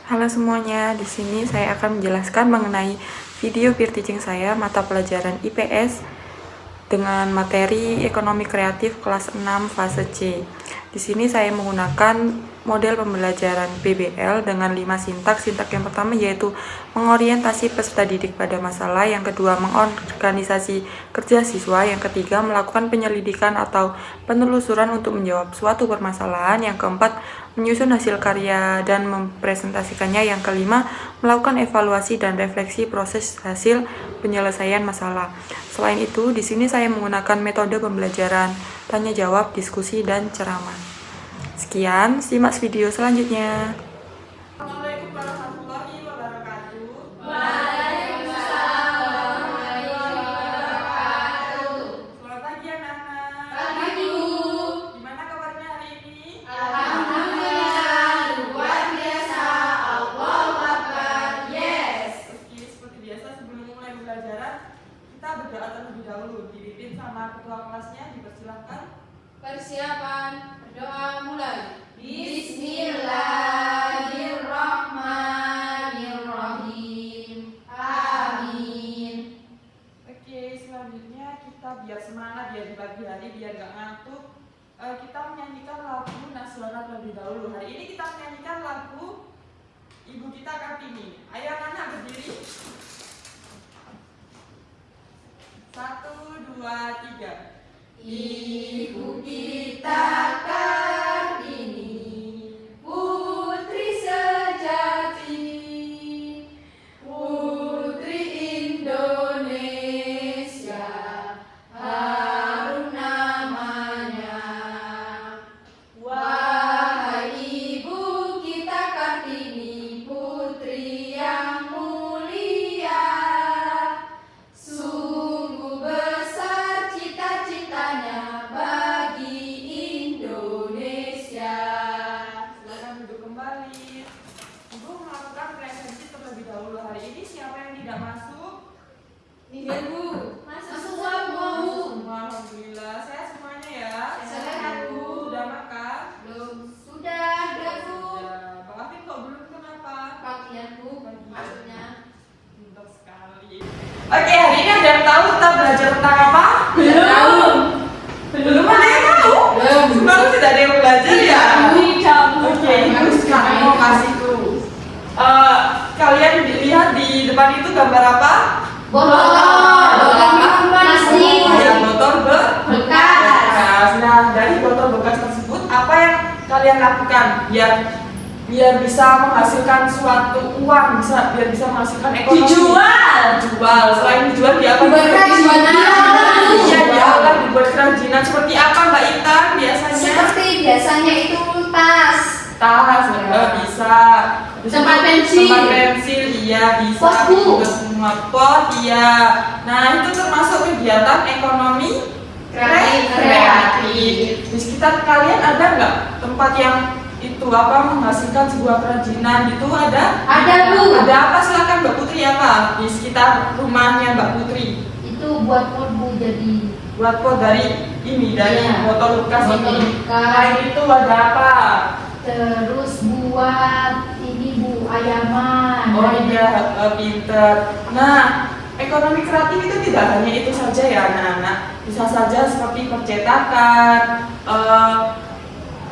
Halo semuanya, di sini saya akan menjelaskan mengenai video peer teaching saya mata pelajaran IPS dengan materi Ekonomi Kreatif kelas 6 fase C. Di sini saya menggunakan model pembelajaran PBL dengan 5 sintak. Sintak yang pertama yaitu mengorientasi peserta didik pada masalah, yang kedua mengorganisasi kerja siswa, yang ketiga melakukan penyelidikan atau penelusuran untuk menjawab suatu permasalahan, yang keempat menyusun hasil karya dan mempresentasikannya, yang kelima melakukan evaluasi dan refleksi proses hasil penyelesaian masalah. Selain itu, di sini saya menggunakan metode pembelajaran tanya jawab, diskusi, dan ceramah. Sekian, simak video selanjutnya. Assalamualaikum warahmatullahi wabarakatuh. Waalaikumsalam warahmatullahi wabarakatuh. Selamat pagi anak-anak. Pagi Bu. Gimana kabarnya hari ini? Alhamdulillah, luar biasa. Allahu Akbar. Yes. Oke, seperti biasa sebelum mulai pembelajaran, kita berdoa terlebih dahulu. Dipimpin sama ketua kelasnya, dipersilahkan. Persiapan berdoa mulai. Bismillahirrahmanirrahim. Amin. Oke, selanjutnya kita biar semangat, biar di pagi hari, biar gak ngantuk, kita menyanyikan lagu nasional terlebih dahulu. Hari ini kita menyanyikan lagu Ibu Kita Kartini. Ayo anak-anak berdiri. 1, 2, 3. Ibu kita Kartini, putri sejati, putri Indonesia, harum namanya. Wahai Ibu kita Kartini, putri yang mulia, sungguh besar cita-citanya bagi Indonesia. Silakan duduk kembali. Ibu melakukan presensi terlebih dahulu. Hari ini siapa yang tidak masuk? Iya Bu, masuk semua Bu. Semua, alhamdulillah. Saya semuanya ya. Sehat, Bu. Sudah makan? Belum. Sudah Bu. Sudah. Bang Afin kok belum, kenapa? Bagian Bu, maksudnya. Pintar sekali. Oke, hari ini ada yang tahu kita belajar tentang apa? Belum. Belum ada yang tahu? Belum. Semalam tidak ada yang belajar ya? Oke, ibu sekarang mau kasih clue. Kalian lihat di depan itu gambar apa? Botol plastik Yang botol bekas. Nah, dari botol bekas tersebut apa yang kalian lakukan biar bisa menghasilkan suatu uang, biar bisa menghasilkan ekonomi? Dijual. Selain dijual, dia apa? Dibuat kerajinan. Iya, dia akan dibuat kerajinan. Seperti apa Mbak Intan biasanya? Seperti biasanya itu tas. Tas, bisa. Tempat pensil. Tempat pensil, iya bisa. Pos, Bu. Juga semua pot, iya. Nah, itu termasuk kegiatan ekonomi kreatif. Di sekitar kalian ada nggak tempat yang itu menghasilkan sebuah kerajinan gitu? Ada? Ada Bu. Ada apa? Silakan Mbak Putri, apa di sekitar rumahnya Mbak Putri? Itu buat pot Bu, jadi Buat pot dari Iya. botol bekas Botol ini. bekas. Selain itu ada apa? terus buat ini Bu, ayaman. Oh iya, pinter. Nah, ekonomi kreatif itu tidak hanya itu saja ya anak-anak. Bisa saja seperti percetakan,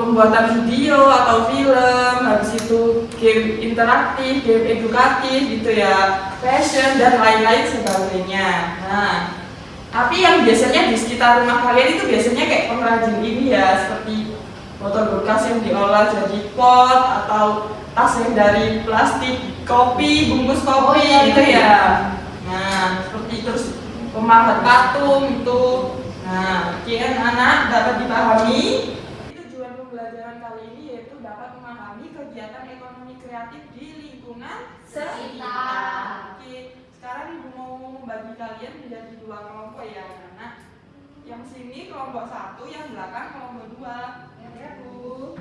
pembuatan video atau film, habis itu game interaktif, game edukatif gitu ya, fashion dan lain-lain sebagainya. Nah, tapi yang biasanya di sekitar rumah kalian itu biasanya kayak pengrajin ini ya, seperti botol bekas yang diolah jadi pot, atau tas yang dari plastik kopi, bungkus kopi Oh, iya, gitu iya. ya. Nah, seperti terus pemahat patung itu. Nah, kian anak dapat dipahami. Tujuan pembelajaran kali ini yaitu dapat memahami kegiatan ekonomi kreatif di lingkungan sekitar. Oke, sekarang Ibu mau membagi kalian menjadi 2 kelompok ya anak-anak. Yang sini kelompok 1, yang belakang kelompok 2. Ya Bu.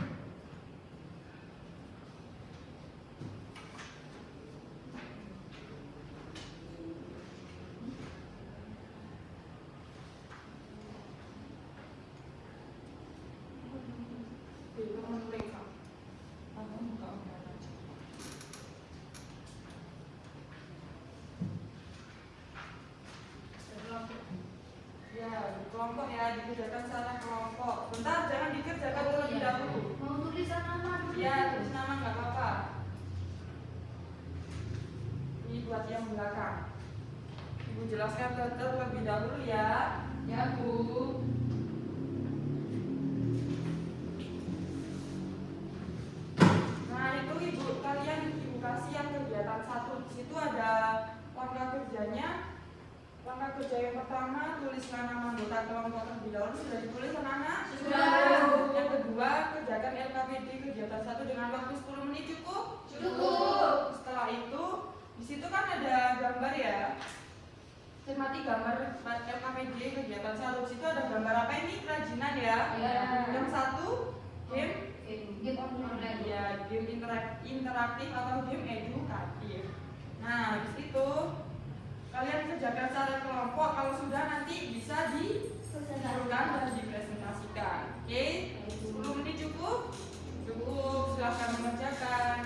Ya, tulis nama nggak apa-apa. Ini buat yang belakang. Ibu jelaskan terlebih dahulu ya. Ya, Bu. Nah, itu ibu kasih yang kegiatan 1. Di situ ada langkah kerjanya. Langkah kerja yang pertama, tuliskan nama anggota kelompok terlebih dahulu. Sudah ditulis anak-anak? Sudah. Yang kedua, kerjakan LKPD kegiatan 1 dengan waktu 10 menit cukup? Cukup. Setelah itu, di situ kan ada gambar ya. Cermati gambar LKPD kegiatan 1. Di situ ada gambar apa ini? Kerajinan ya. Ya. Yang satu, game. Game online. Ya, game interaktif atau game edukatif. Nah, habis itu kalian kerjakan secara kelompok. Kalau sudah nanti bisa dikumpulkan dan dipresentasikan. Oke, 10 menit cukup? Cukup, silahkan mengerjakan.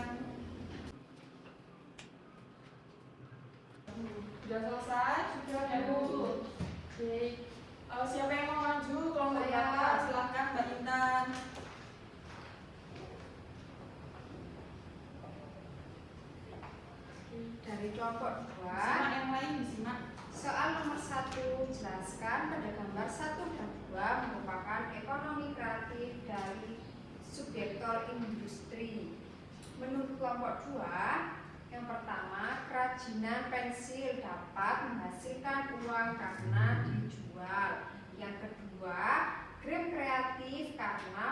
Sudah selesai? Sudah, ya, Bu. Oke. Siapa yang mau maju? Kelompok Saya. berapa? Silahkan Mbak Intan. Dari kelompok 2, Simak yang lain disimak. soal nomor 1, jelaskan pada gambar 1 dan 2 merupakan ekonomi kreatif dari subsektor industri. Menurut kelompok 2, yang pertama, kerajinan pensil dapat menghasilkan uang karena dijual. Yang kedua, game kreatif karena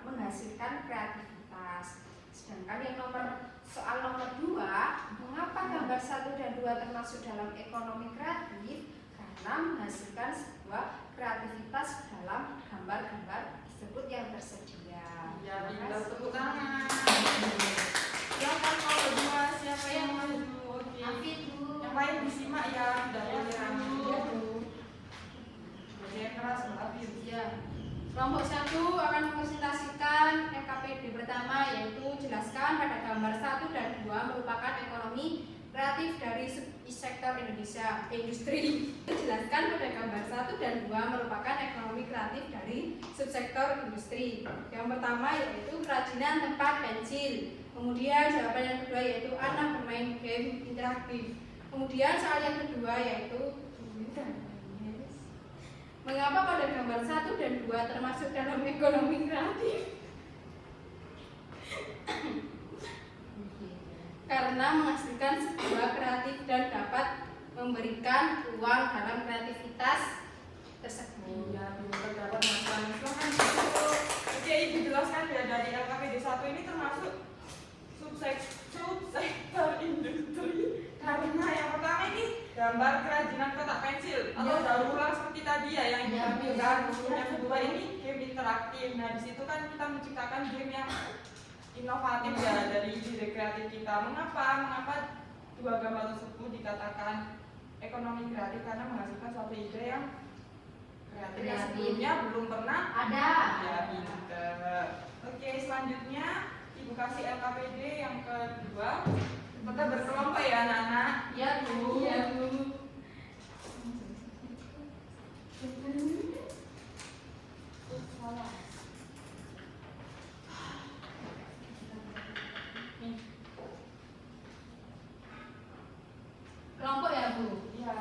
menghasilkan kreativitas. Sedangkan yang soal nomor 2, mengapa gambar 1 dan 2 termasuk dalam ekonomi kreatif? Karena menghasilkan sebuah kreativitas dalam gambar-gambar tersebut yang tersedia. Ya, Terima tinggal kasih. tepuk tangan. Silakan kalau berdua, siapa yang maju? Oke. Afid, Bu. Yang lain disimak ya, tidak boleh rame. Ya, Bu. Jadi yang keras Mbak Afid. Ya. Kelompok 1 akan mempresentasikan LKPD pertama, yaitu jelaskan pada gambar 1 dan 2 merupakan ekonomi kreatif dari sektor industri. Jelaskan pada gambar 1 dan 2 merupakan ekonomi kreatif dari subsektor industri. Yang pertama yaitu kerajinan tempat pensil. Kemudian jawaban yang kedua yaitu anak bermain game interaktif. Kemudian soal yang kedua yaitu mengapa pada gambar 1 dan 2 termasuk dalam ekonomi kreatif? Karena menghasilkan sebuah kreatif dan dapat memberikan uang dalam kreativitas tersebut. Iya, dulu terdapat masalah. Silahkan Bu. Oke, Ibu jelaskan ya dari LKPD 1 ini termasuk subsektor industri. Karena yang pertama ini gambar kerajinan kotak pensil atau Ya. daur ulang seperti tadi ya yang Ya. ditampilkan. Yang kedua ini game interaktif. Nah, di situ kan kita menciptakan game yang inovatif ya dari ide kreatif kita. Mengapa dua gambar tersebut dikatakan ekonomi kreatif? Karena menghasilkan suatu ide yang kreatif yang sebelumnya belum pernah Ada. ya, pinter. Oke, selanjutnya Ibu kasih LKPD yang kedua. Kita berkelompok ya anak-anak. Ya, Bu. Ya, Bu. Kelompok ya, Bu. Ya.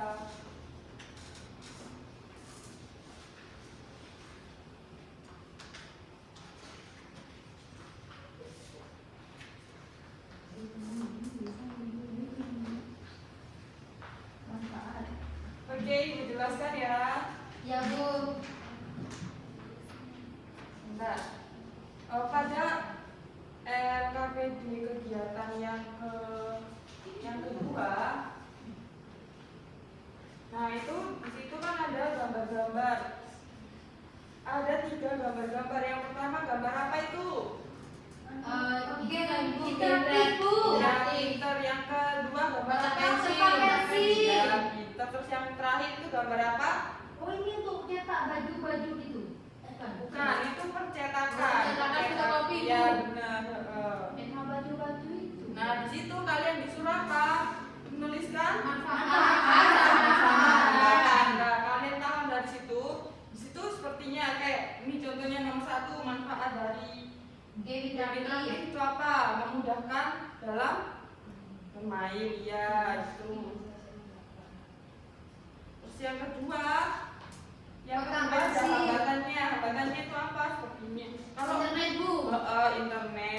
Oke, Ibu jelaskan ya. Ya, Bu. Bentar. Pada LKPD kegiatan yang kedua, nah itu di situ kan ada gambar-gambar. Ada 3 gambar-gambar. Yang pertama gambar apa itu? Interaktif, Bu. Ya, pinter. Yang kedua gambar Kotak pensil. pensil. Ya, pinter. Terus yang terakhir itu gambar apa? Oh, ini untuk cetak baju-baju gitu? Bukan, itu percetakan. Percetakan fotokopi, Bu. Ya, benar. Memang baju-baju itu. Nah, di situ kalian disuruh apa? Menuliskan Manfaat. Nah, kalian tahu dari situ. Di situ sepertinya kayak ini contohnya nomor 1 manfaat dari Game Game interaktif interaktif. itu apa? Memudahkan dalam bermain, ya itu. Terus yang kedua Potensi. hambatannya itu apa? Seperti ini. Kalau Internet, Bu.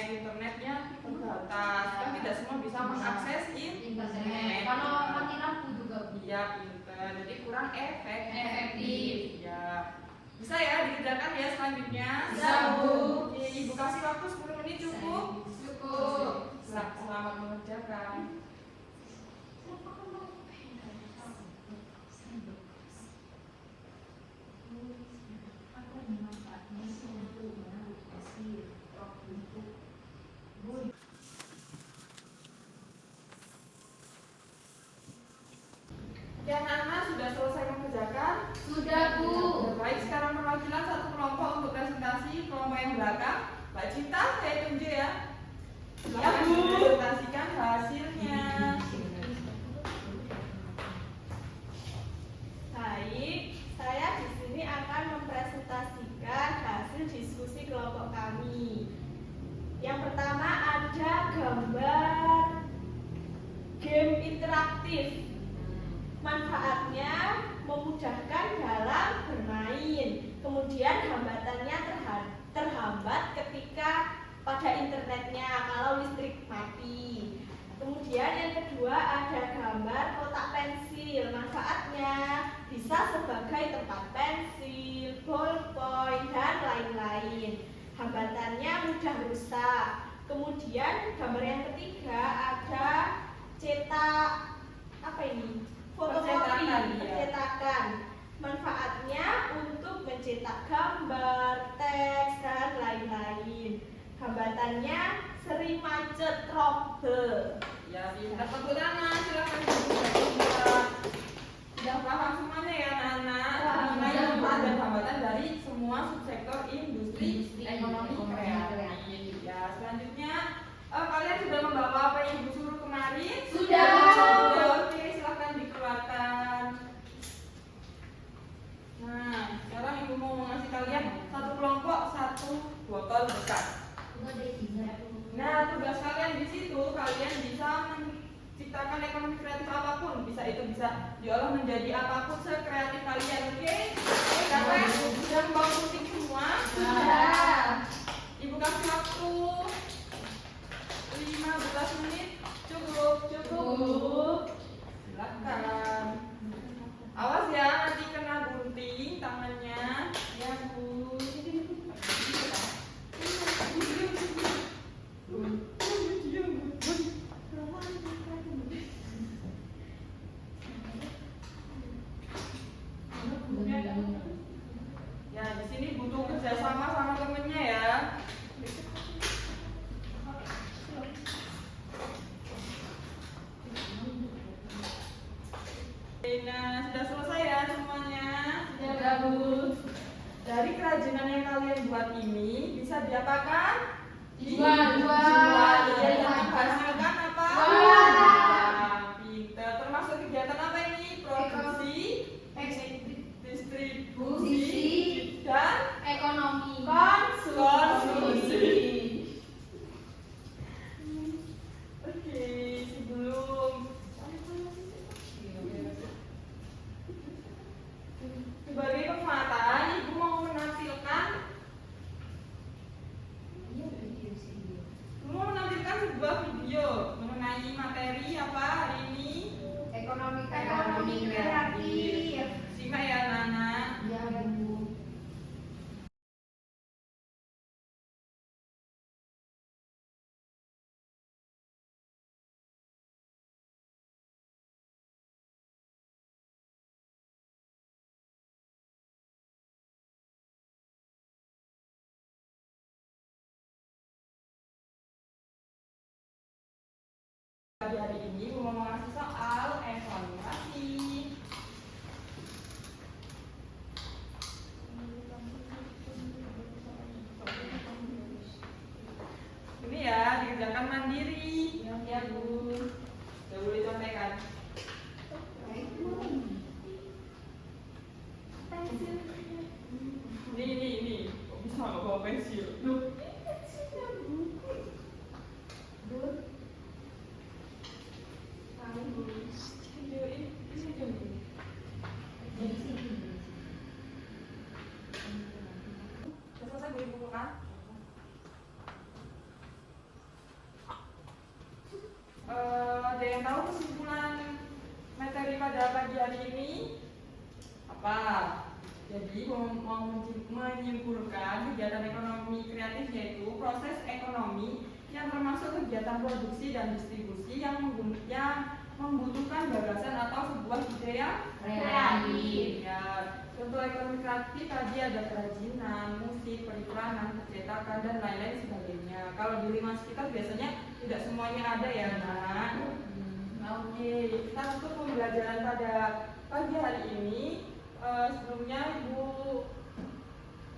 internetnya terbatas, kan tidak semua bisa mengakses internet. Kalau mati lampu juga, Bu. Iya, pinter. Jadi kurang Efektif. Ya. Bisa ya dikerjakan ya selanjutnya? Bisa, Bu. Oke, Ibu kasih waktu 10 menit cukup? Cukup. Selamat mengerjakan. Oke, anak-anak sudah selesai mengerjakan? Sudah, Bu. Baik, sekarang perwakilan satu kelompok untuk presentasi. Kelompok yang belakang, Mbak Cinta, saya tunjuk ya. Silakan presentasikan hasilnya. Baik, saya di sini akan mempresentasikan hasil diskusi kelompok kami. Yang pertama ada gambar game interaktif. Manfaatnya memudahkan dalam bermain. Kemudian hambatannya terhambat ketika pada internetnya kalau listrik mati. Kemudian yang kedua ada gambar kotak pensil. Manfaatnya bisa sebagai tempat pensil, ballpoint, dan lain-lain. Hambatannya mudah rusak. Kemudian gambar yang ketiga ada cetak fotokopi, percetakan. Manfaatnya untuk mencetak gambar, teks, dan lain-lain. Hambatannya sering macet, trouble. Ya, pintar. Tepuk tangan, silakan dibuka. Sudah paham semuanya ya anak-anak mengenai manfaat dan hambatan dari semua subsektor industri ekonomi kreatif. Ya, selanjutnya kalian sudah membawa apa yang Ibu suruh kemarin? Sudah. Oke, silahkan dikeluarkan. Nah, sekarang Ibu mau ngasih kalian satu kelompok satu botol bekas. Nah, tugas kalian di situ kalian bisa menciptakan ekonomi kreatif apapun. Itu bisa diolah menjadi apapun sekreatif kalian. Oke? Siapa yang sudah membawa gunting semua? Sudah. Ibu kasih waktu 15 menit. Cukup. Silakan. Awas ya, nanti kena gunting tangannya. Ya, Bu. Ya, di sini butuh kerjasama sama temennya ya. Nah, sudah selesai ya semuanya. Sudah, Bu. Dari kerajinan yang kalian buat ini bisa diapakan? Dijual. Ya, yang menghasilkan apa? Uang. Nah, pinter. Termasuk kegiatan apa ini? Produksi, distribusi, dan Ekonomi. konsumsi. Oke, sebelum sebagai penguatan, Ibu mau menampilkan sebuah video mengenai materi apa hari ini? Ekonomi kreatif. Simak ya Nana. Ya, Bu. Di hari ini Ibu mau mengasih soal evaluasi. Ini ya dikerjakan mandiri. Ya Bu. Sudah boleh contekan. Ini. Kok bisa nggak bawa pensil? Loh. Selesai beli buku kan? Ada yang tahu kesimpulan materi pada pagi hari ini? Apa? Jadi mau menyimpulkan kegiatan ekonomi kreatif yaitu proses ekonomi yang termasuk kegiatan produksi dan distribusi yang membutuhkan gagasan atau sebuah ide yang kreatif. Ya, contoh ekonomi kreatif tadi ada kerajinan, musik, periklanan, percetakan dan lain-lain sebagainya. Kalau di lingkungan sekitar biasanya tidak semuanya ada ya, Nak. Oke, kita untuk pembelajaran pada pagi hari ini. Sebelumnya Ibu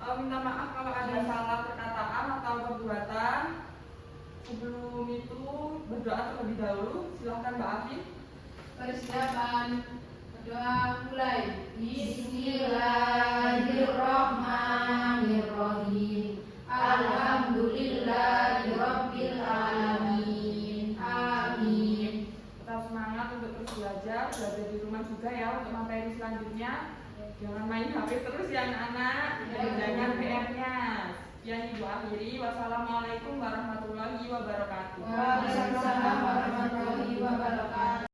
minta maaf kalau ada salah perkataan atau perbuatan. Sebelum itu berdoa terlebih dahulu. Silahkan Mbak Afif. Persiapan doa mulai. Bismillahirrahmanirrahim. Alhamdulillahirabbil alamin. Amin. Tetap semangat untuk terus belajar di rumah juga ya untuk materi selanjutnya. Jangan main HP terus ya anak-anak. Jangan PR-nya. Yang Ibu akhiri. Wassalamualaikum warahmatullahi wabarakatuh. Waalaikumsalam warahmatullahi wabarakatuh.